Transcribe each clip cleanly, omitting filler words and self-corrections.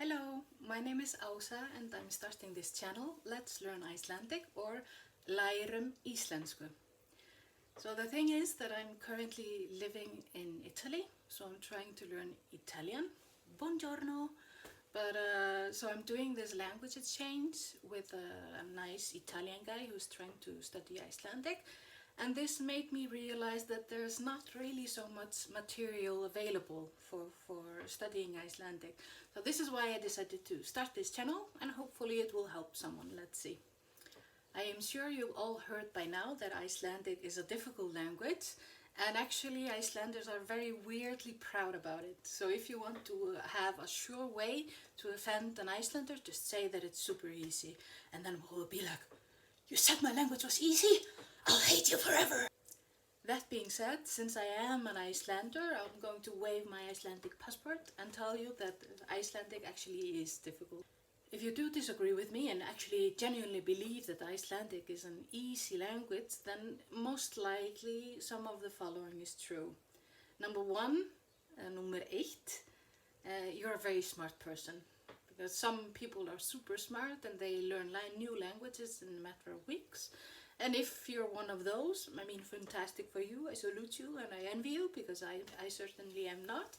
Hello, my name is Ása and I'm starting this channel, Let's Learn Icelandic, or Lærum Íslensku. So the thing is that I'm currently living in Italy, so I'm trying to learn Italian. Buongiorno! So I'm doing this language exchange with a nice Italian guy who's trying to study Icelandic. And this made me realize that there's not really so much material available for studying Icelandic. So this is why I decided to start this channel, and hopefully it will help someone. Let's see. I am sure you've all heard by now that Icelandic is a difficult language, and actually Icelanders are very weirdly proud about it. So if you want to have a sure way to offend an Icelander, just say that it's super easy, and then we'll be like, "You said my language was easy? I'll hate you forever!" That being said, since I am an Icelander, I'm going to wave my Icelandic passport and tell you that Icelandic actually is difficult. If you do disagree with me and actually genuinely believe that Icelandic is an easy language, then most likely some of the following is true. Number one, nummer eight, you're a very smart person. Because some people are super smart and they learn new languages in a matter of weeks. And if you're one of those, I mean, fantastic for you. I salute you and I envy you, because I certainly am not.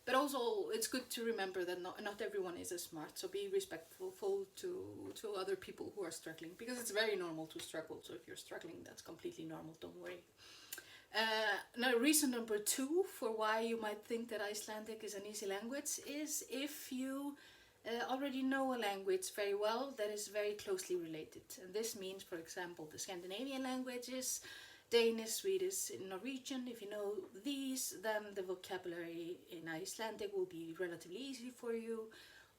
But also, it's good to remember that not everyone is as smart. So be respectful to other people who are struggling, because it's very normal to struggle. So if you're struggling, that's completely normal. Don't worry. Now, reason number two for why you might think that Icelandic is an easy language is if you already know a language very well that is very closely related. And this means, for example, the Scandinavian languages, Danish, Swedish, Norwegian. If you know these, then the vocabulary in Icelandic will be relatively easy for you.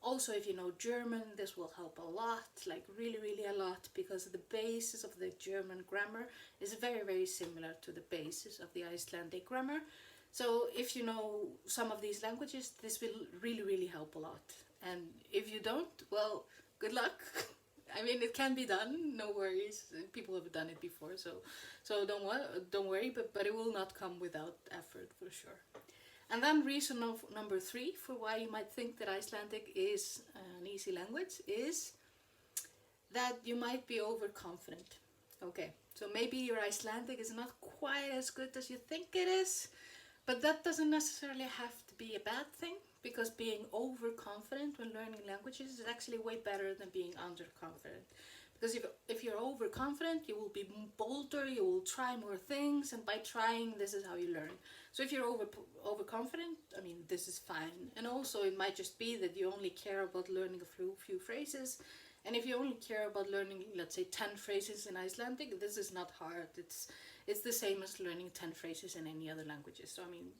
Also, if you know German, this will help a lot, like really a lot, because the basis of the German grammar is very, very similar to the basis of the Icelandic grammar. So if you know some of these languages, this will really help a lot. And if you don't, well, good luck. I mean, it can be done, no worries. People have done it before, so don't worry, but it will not come without effort, for sure. And then reason number three for why you might think that Icelandic is an easy language is that you might be overconfident. Okay, so maybe your Icelandic is not quite as good as you think it is, but that doesn't necessarily have to be a bad thing, because being overconfident when learning languages is actually way better than being underconfident. Because if you're overconfident, you will be bolder, you will try more things, and by trying, this is how you learn. So if you're overconfident, I mean, this is fine. And also, it might just be that you only care about learning a few phrases. And if you only care about learning, let's say, 10 phrases in Icelandic, this is not hard. It's the same as learning 10 phrases in any other languages. So I mean,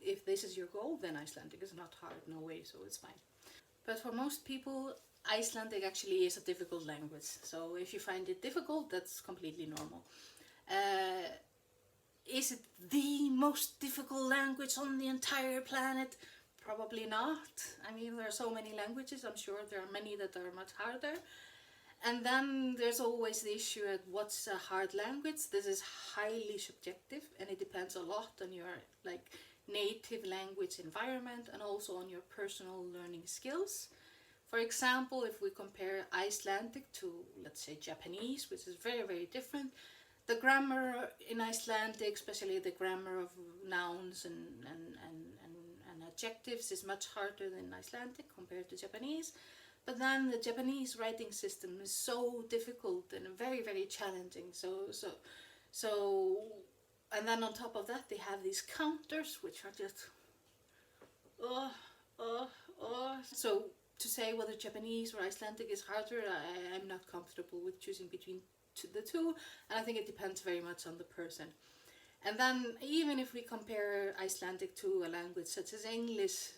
if this is your goal, then Icelandic is not hard, no way, so it's fine. But for most people, Icelandic actually is a difficult language. So if you find it difficult, that's completely normal. Is it the most difficult language on the entire planet? Probably not. I mean, there are so many languages. I'm sure there are many that are much harder. And then there's always the issue of what's a hard language. This is highly subjective, and it depends a lot on your native language environment and also on your personal learning skills. For example, if we compare Icelandic to, let's say, Japanese, which is very different, the grammar in Icelandic, especially the grammar of nouns and adjectives, is much harder than Icelandic compared to Japanese. But then the Japanese writing system is so difficult and very challenging. And then on top of that, they have these counters, which are just So to say whether Japanese or Icelandic is harder, I'm not comfortable with choosing between the two, and I think it depends very much on the person. And then even if we compare Icelandic to a language such as English,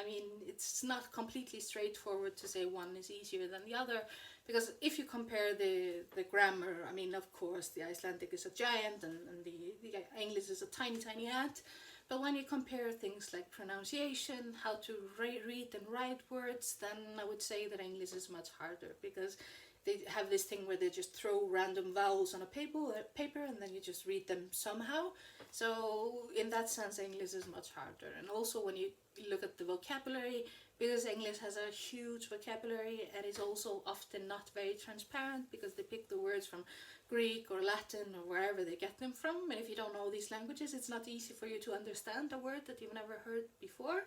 I mean, it's not completely straightforward to say one is easier than the other, because if you compare the grammar, I mean, of course, the Icelandic is a giant and the English is a tiny ant. But when you compare things like pronunciation, how to read and write words, then I would say that English is much harder, because they have this thing where they just throw random vowels on a paper and then you just read them somehow. So in that sense, English is much harder. And also when you look at the vocabulary, because English has a huge vocabulary and is also often not very transparent because they pick the words from Greek or Latin or wherever they get them from, and if you don't know these languages it's not easy for you to understand a word that you've never heard before.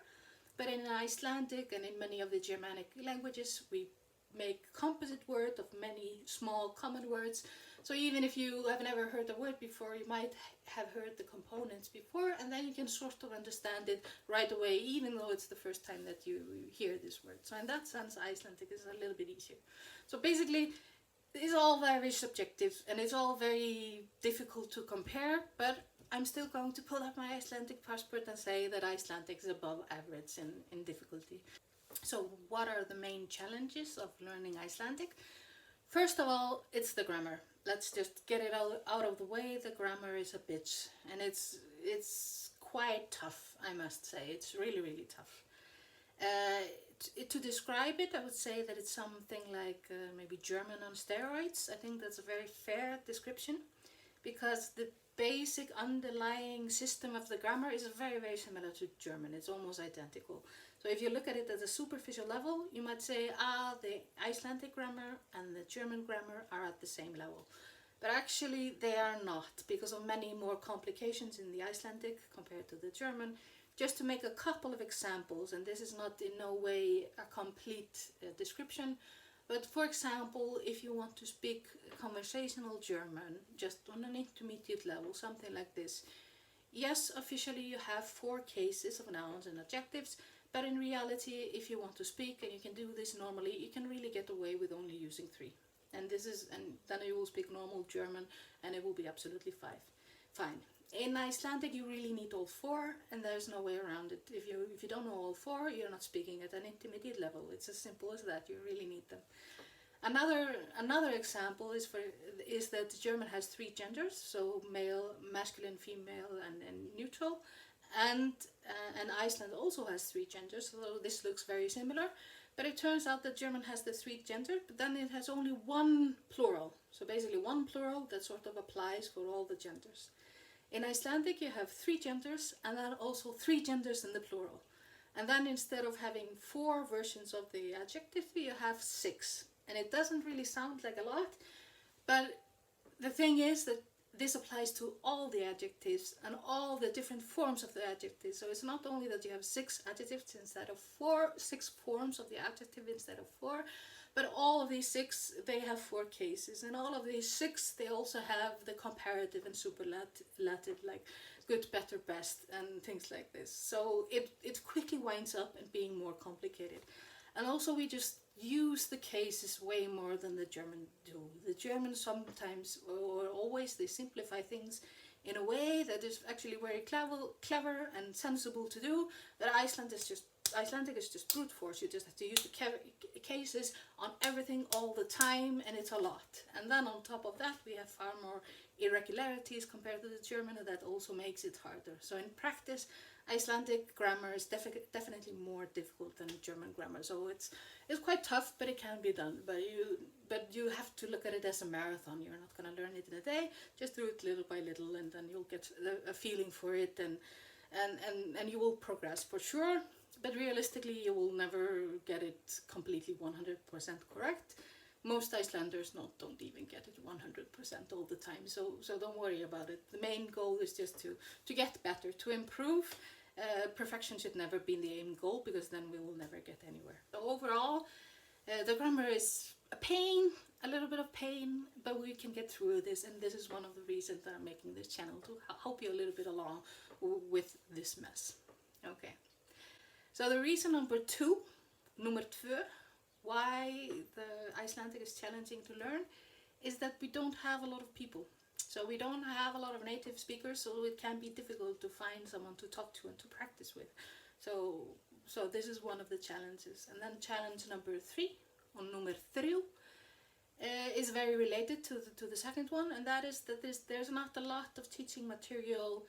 But in Icelandic and in many of the Germanic languages we make composite words of many small common words. So even if you have never heard a word before, you might have heard the components before, and then you can sort of understand it right away, even though it's the first time that you hear this word. So in that sense, Icelandic is a little bit easier. So basically, it's all very subjective, and it's all very difficult to compare, but I'm still going to pull up my Icelandic passport and say that Icelandic is above average in difficulty. So what are the main challenges of learning Icelandic? First of all, it's the grammar. Let's just get it out of the way. The grammar is a bitch, and it's quite tough, I must say. It's really, really tough. To describe it, I would say that it's something like maybe German on steroids. I think that's a very fair description, because the basic underlying system of the grammar is very, very similar to German. It's almost identical. So if you look at it at a superficial level, you might say, the Icelandic grammar and the German grammar are at the same level. But actually they are not, because of many more complications in the Icelandic compared to the German. Just to make a couple of examples, and this is not in no way a complete description, but for example, if you want to speak conversational German, just on an intermediate level, something like this. Yes, officially you have 4 cases of nouns and adjectives, but in reality, if you want to speak and you can do this normally, you can really get away with only using 3. And then you will speak normal German and it will be absolutely fine. In Icelandic, you really need all 4, and there's no way around it. If you don't know all 4, you're not speaking at an intermediate level. It's as simple as that. You really need them. Another example is that German has 3 genders, so male, masculine, female, and neutral. And Iceland also has 3 genders, so this looks very similar. But it turns out that German has the 3 genders, but then it has only 1 plural. So basically 1 plural that sort of applies for all the genders. In Icelandic you have 3 genders, and then also 3 genders in the plural. And then instead of having 4 versions of the adjective, you have 6. And it doesn't really sound like a lot, but the thing is that this applies to all the adjectives and all the different forms of the adjective. So it's not only that you have 6 adjectives instead of 4, 6 forms of the adjective instead of 4, but all of these 6, they have 4 cases, and all of these 6, they also have the comparative and superlative, like good, better, best, and things like this. So it quickly winds up in being more complicated. And also we just use the cases way more than the German do. The Germans sometimes, or always, they simplify things in a way that is actually very clever and sensible to do, but Icelandic is just brute force. You just have to use the cases on everything all the time, and it's a lot. And then on top of that we have far more irregularities compared to the German, and that also makes it harder. So in practice, Icelandic grammar is definitely more difficult than German grammar. So it's quite tough, but it can be done. But you have to look at it as a marathon. You're not going to learn it in a day. Just do it little by little, and then you'll get a feeling for it, and you will progress for sure. But realistically, you will never get it completely 100% correct. Most Icelanders don't even get it 100% all the time, so don't worry about it. The main goal is just to get better, to improve. Perfection should never be the aim goal, because then we will never get anywhere. So overall, the grammar is a little bit of pain, but we can get through this, and this is one of the reasons that I'm making this channel, to help you a little bit along with this mess. Okay. So the reason number 2, why the Icelandic is challenging to learn, is that we don't have a lot of people. So we don't have a lot of native speakers, so it can be difficult to find someone to talk to and to practice with. So this is one of the challenges. And then challenge number 3, or nummer 3, is very related to the second one, and that is that there's not a lot of teaching material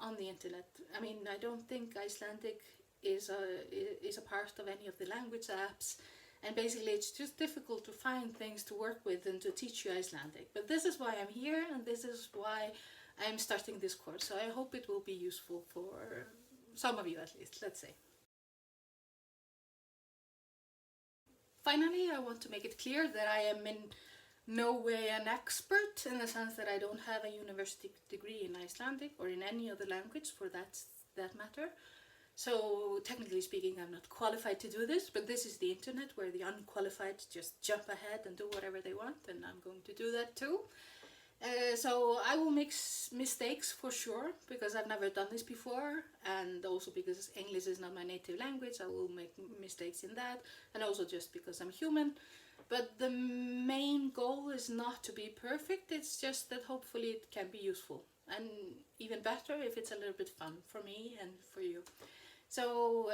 on the internet. I mean, I don't think Icelandic is a part of any of the language apps, and basically it's just difficult to find things to work with and to teach you Icelandic. But this is why I'm here, and this is why I'm starting this course. So I hope it will be useful for some of you, at least, let's say. Finally, I want to make it clear that I am in no way an expert, in the sense that I don't have a university degree in Icelandic or in any other language for that matter. So technically speaking, I'm not qualified to do this, but this is the internet where the unqualified just jump ahead and do whatever they want, and I'm going to do that too. So I will make mistakes for sure, because I've never done this before, and also because English is not my native language, I will make mistakes in that, and also just because I'm human. But the main goal is not to be perfect, it's just that hopefully it can be useful, and even better if it's a little bit fun for me and for you. So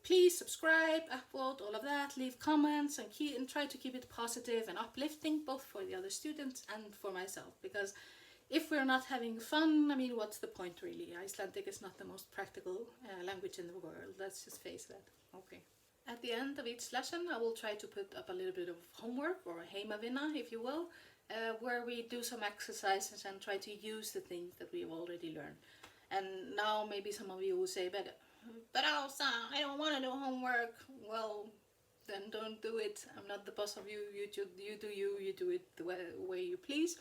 please subscribe, upvote, all of that, leave comments, and try to keep it positive and uplifting, both for the other students and for myself. Because if we're not having fun, I mean, what's the point really? Icelandic is not the most practical language in the world, let's just face that. Okay. At the end of each lesson, I will try to put up a little bit of homework, or heimavinna, if you will, where we do some exercises and try to use the things that we've already learned. And now maybe some of you will say, but Elsa, I don't want to do homework. Well, then don't do it. I'm not the boss of you. You do it the way you please.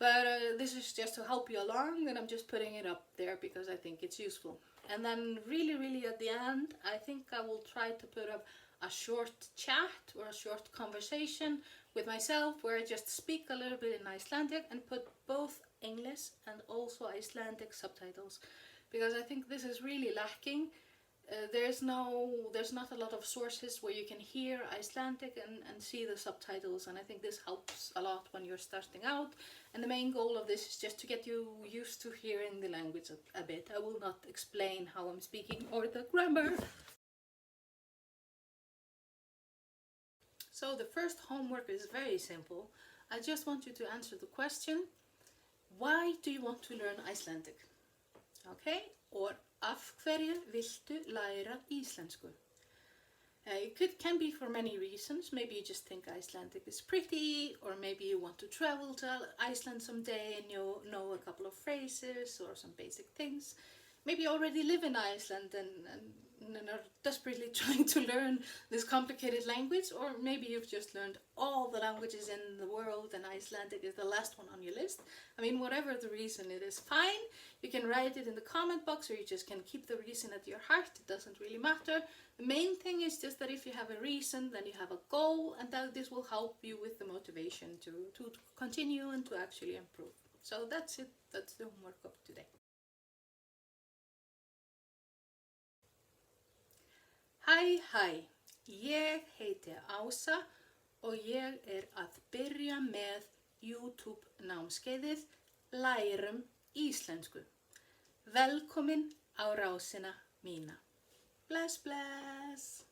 But this is just to help you along, and I'm just putting it up there because I think it's useful. And then really at the end, I think I will try to put up a short chat or a short conversation with myself, where I just speak a little bit in Icelandic and put both English and also Icelandic subtitles, because I think this is really lacking. There's not a lot of sources where you can hear Icelandic and see the subtitles, and I think this helps a lot when you're starting out. And the main goal of this is just to get you used to hearing the language a bit. I will not explain how I'm speaking or the grammar. So the first homework is very simple. I just want you to answer the question, why do you want to learn Icelandic? Okay? Or af hverju viltu læra íslensku? It can be for many reasons. Maybe you just think Icelandic is pretty, or maybe you want to travel to Iceland someday and you know a couple of phrases or some basic things. Maybe you already live in Iceland and are desperately trying to learn this complicated language, or maybe you've just learned all the languages in the world and Icelandic is the last one on your list. I mean, whatever the reason, it is fine. You can write it in the comment box, or you just can keep the reason at your heart. It doesn't really matter. The main thing is just that if you have a reason, then you have a goal, and that this will help you with the motivation to continue and to actually improve. So that's it. That's the homework of today. Hæ, ég heiti Ása og ég að byrja með YouTube námskeiðið Lærum íslensku. Velkomin á rásina mína. Bless, bless!